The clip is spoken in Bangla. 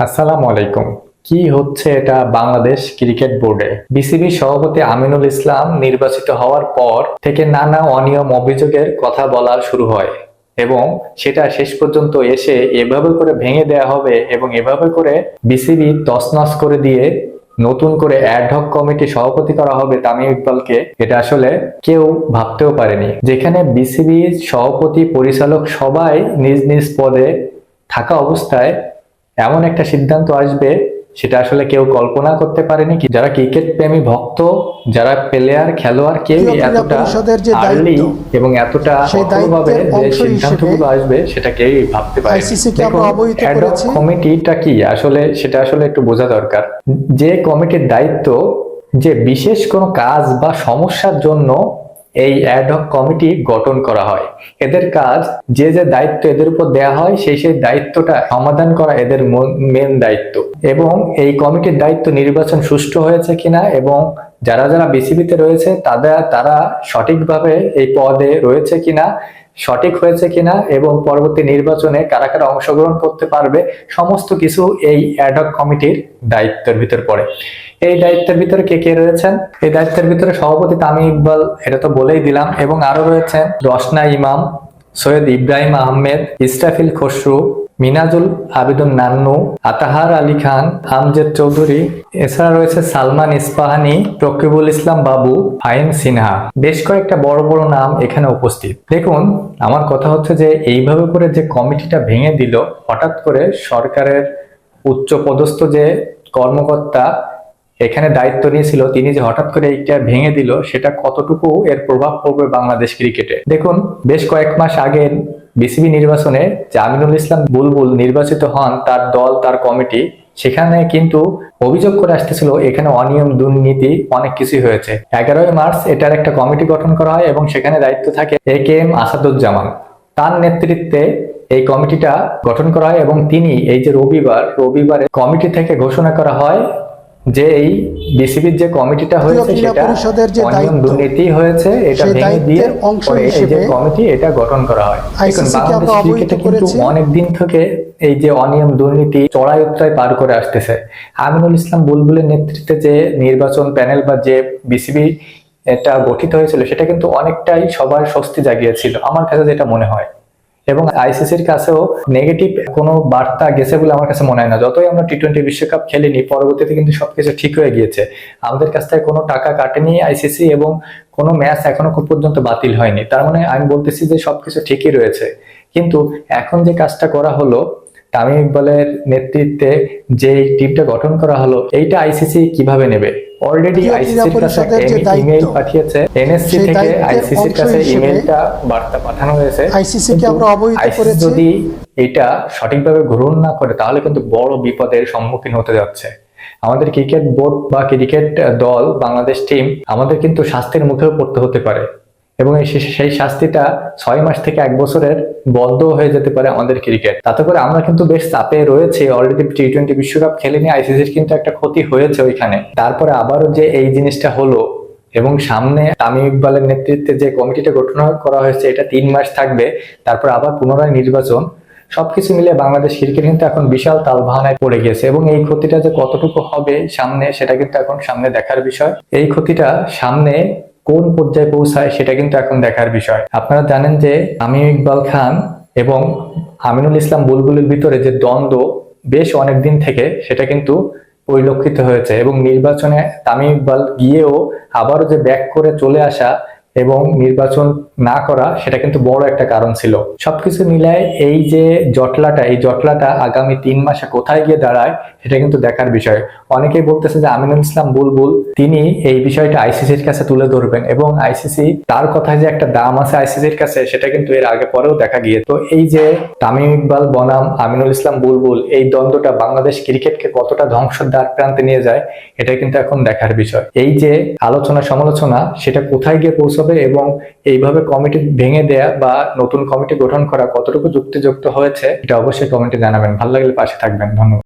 আসসালামু আলাইকুম। কি হচ্ছে এটা বাংলাদেশ ক্রিকেট বোর্ডে? বিসিবি সভাপতি আমিনুল ইসলাম নির্বাচিত হওয়ার পর থেকে নানা অনিয়ম অভিযোগের কথা বলা শুরু হয় এবং সেটা শেষ পর্যন্ত এসে এভাবে করে ভেঙে দেয়া হবে এবং এভাবে করে বিসিবি তছনছ করে দিয়ে নতুন করে অ্যাডহক কমিটি সভাপতি করা হবে তামিম ইকবালকে। এটা আসলে কেউ ভাবতেও পারেনি। যেখানে বিসিবি সভাপতি পরিচালক সবাই নিজ নিজ পদে থাকা অবস্থায় এমন একটা সিদ্ধান্ত আসবে সেটা আসলে কেউ কল্পনা করতে পারেনি। কি যারা ক্রিকেট প্রেমী ভক্ত, যারা প্লেয়ার খেলোয়াড়, কেউ এতটা আর্লি এবং এতটা কঠোরভাবে যে সিদ্ধান্তগুলো আসবে সেটা কেউই ভাবতে পারে। অ্যাডহক কমিটিটা কি আসলে সেটা আসলে একটু বোঝা দরকার। যে কমিটির দায়িত্ব যে বিশেষ কোনো কাজ বা সমস্যার জন্য এই অ্যাডহক কমিটি গঠন করা হয়, এদের কাজ যে যে দায়িত্ব এদের উপর দেয়া হয় সেই দায়িত্বটা সমাধান করা এদের মেন দায়িত্ব। এবং এই কমিটির দায়িত্ব নির্বাচন সুষ্ঠু হয়েছে কিনা এবং যারা যারা বিসিবিতে রয়েছে তারা সঠিকভাবে এই পদে রয়েছে কিনা, সঠিক হয়েছে কিনা এবং পরবর্তী নির্বাচনে কারা কারা অংশগ্রহণ করতে পারবে, সমস্ত কিছু এই অ্যাডহক কমিটির দায়িত্বের ভিতর পড়ে। এই দায়িত্বের ভিতরে কে কে রয়েছেন? এই দায়িত্বের ভিতরে সভাপতি তামিম ইকবাল, এটা তো বলেই দিলাম, এবং আরো রয়েছেন রসনা ইমাম, সৈয়দ ইব্রাহিম আহমেদ, ইসরাফিল খসরু, মিনাজুল আবেদুন নান্নু, আতাহার আলী খান, আমজেদ চৌধুরী। এছাড়া রয়েছে সালমান ইস্পাহানি, রকিবুল ইসলাম বাবু, ফাহিম সিনহা। বেশ কয়েকটা বড় বড় নাম এখানে উপস্থিত। দেখুন, আমার কথা হচ্ছে যে এইভাবে করে যে কমিটিটা ভেঙে দিল, হঠাৎ করে সরকারের উচ্চ পদস্থ যে কর্মকর্তা এখানে দায়িত্ব নিয়েছিল, তিনি যে হঠাৎ করে এইটা ভেঙে দিল, সেটা কতটুকু এর প্রভাব পড়বে বাংলাদেশ ক্রিকেটে। দেখুন, বেশ কয়েক মাস আগে বিসিবি নির্বাচনে যে আমিনুল ইসলাম বুলবুল নির্বাচিত হন, তার দল তার কমিটি, সেখানে কিন্তু অভিযোগ করে আসতেছিল এখানে অনিয়ম দুর্নীতি অনেক কিছুই হয়েছে। 11ই মার্চ এটার একটা কমিটি গঠন করা হয় এবং সেখানে দায়িত্ব থাকে এ.কে.এম. আসাদুজ্জামান। তার নেতৃত্বে এই কমিটিটা গঠন করা হয় এবং তিনি এই যে রবিবারে কমিটি থেকে ঘোষণা করা হয় যে এই বিসিবির যে কমিটিটা হয়েছে সেটা অনিয়ম দুর্নীতি হয়েছে, এটা ভেঙে দিয়ে এই যে কমিটি এটা গঠন করা হয়। বাংলাদেশ ক্রিকেটে কিন্তু অনেকদিন থেকে এই যে অনিয়ম দুর্নীতি চড়াই উতরাই পার করে আসতেছে। আমিনুল ইসলাম বুলবুলের নেতৃত্বে যে নির্বাচন প্যানেল বা যে বিসিবি এটা গঠিত হয়েছিল সেটা কিন্তু অনেকটাই সবার স্বস্তি জাগিয়েছিল, আমার কাছে যেটা মনে হয়। এবং আইসিসির কাছেও নেগেটিভ কোনো বার্তা গেছে বলে আমার কাছে মনে হয় না। যতই আমরা টি-20 বিশ্বকাপ খেলিনি, পরবর্তীতে কিন্তু সবকিছু ঠিক হয়ে গিয়েছে। আমাদের কাছ থেকে কোনো টাকা কাটেনি আইসিসি এবং কোনো ম্যাচ এখনো খুব পর্যন্ত বাতিল হয়নি। তার মানে আমি বলতেছি যে সবকিছু ঠিকই রয়েছে। কিন্তু এখন যে কাজটা করা হলো, তামিম ইকবালের নেতৃত্বে যে টিমটা গঠন করা হলো, এইটা আইসিসি কিভাবে নেবে? অলরেডি আইসিসির কাছে একটা ইমেইল পাঠিয়েছে, এনএসসি থেকে আইসিসির কাছে ইমেইলটা বার্তা পাঠানো হয়েছে। আইসিসি যদি এটা সঠিকভাবে গ্রহণ না করে তাহলে কিন্তু বড় বিপদের সম্মুখীন হতে যাচ্ছে। আমাদের ক্রিকেট বোর্ড বা ক্রিকেট দল বাংলাদেশ টিম আমাদের কিন্তু শাস্তির মুখেও পড়তে হতে পারে এবং সেই শাস্তিটা 6 মাস থেকে 1 বছরের বন্ধ হয়ে যেতে পারে আমাদের ক্রিকেট। তাতে করে আমরা কিন্তু বেশ চাপে রয়েছে। অলরেডি টি-20 বিশ্বকাপ খেলেনি, আইসিসির কিন্তু একটা ক্ষতি হয়েছে ওইখানে। তারপরে আবারও যে এই জিনিসটা হলো এবং সামনে তামিম ইকবালের নেতৃত্বে যে কমিটিটা গঠন করা হয়েছে এটা 3 মাস থাকবে, তারপর আবার পুনরায় নির্বাচন। সবকিছু মিলে বাংলাদেশ ক্রিকেট কিন্তু এখন বিশাল তালবাহানায় পড়ে গেছে এবং এই ক্ষতিটা যে কতটুকু হবে সামনে সেটা কিন্তু এখন সামনে দেখার বিষয়। এই ক্ষতিটা সামনে কোন পর্যায়ে পৌঁছায় সেটা কিন্তু এখন দেখার বিষয়। আপনারা জানেন যে তামিম ইকবাল খান এবং আমিনুল ইসলাম বুলবুলের ভিতরে যে দ্বন্দ্ব বেশ অনেকদিন থেকে, সেটা কিন্তু পরিলক্ষিত হয়েছে এবং নির্বাচনে তামিম ইকবাল গিয়েও আবারও যে ব্যাক করে চলে আসা এবং নির্বাচন না করা, সেটা কিন্তু বড় একটা কারণ ছিল। সবকিছু মিলায় এই যে জটলাটা আগামী 3 মাসে কোথায় গিয়ে দাঁড়ায় সেটা কিন্তু দেখার বিষয়। অনেকেই বলতেছে যে আমিনুল ইসলাম বুলবুল তিনি এই বিষয়টা আইসিসির কাছে তুলে ধরবেন এবং আইসিসি তার কথায় যে একটা দাম আছে আইসিসির কাছে, সেটা কিন্তু এর আগে পরেও দেখা গিয়ে। তো এই যে তামিম ইকবাল বনাম আমিনুল ইসলাম বুলবুল, এই দ্বন্দ্বটা বাংলাদেশ ক্রিকেটকে কতটা ধ্বংসের দ্বার প্রান্তে নিয়ে যায় এটা কিন্তু এখন দেখার বিষয়। এই যে আলোচনা সমালোচনা সেটা কোথায় গিয়ে পৌঁছবে এবং এইভাবে কমিটি ভেঙে দেয়া বা নতুন কমিটি গঠন করা কতটুকু যুক্তিযুক্ত হয়েছে এটা অবশ্যই কমেন্টে জানাবেন। ভালো লাগলে পাশে থাকবেন। ধন্যবাদ।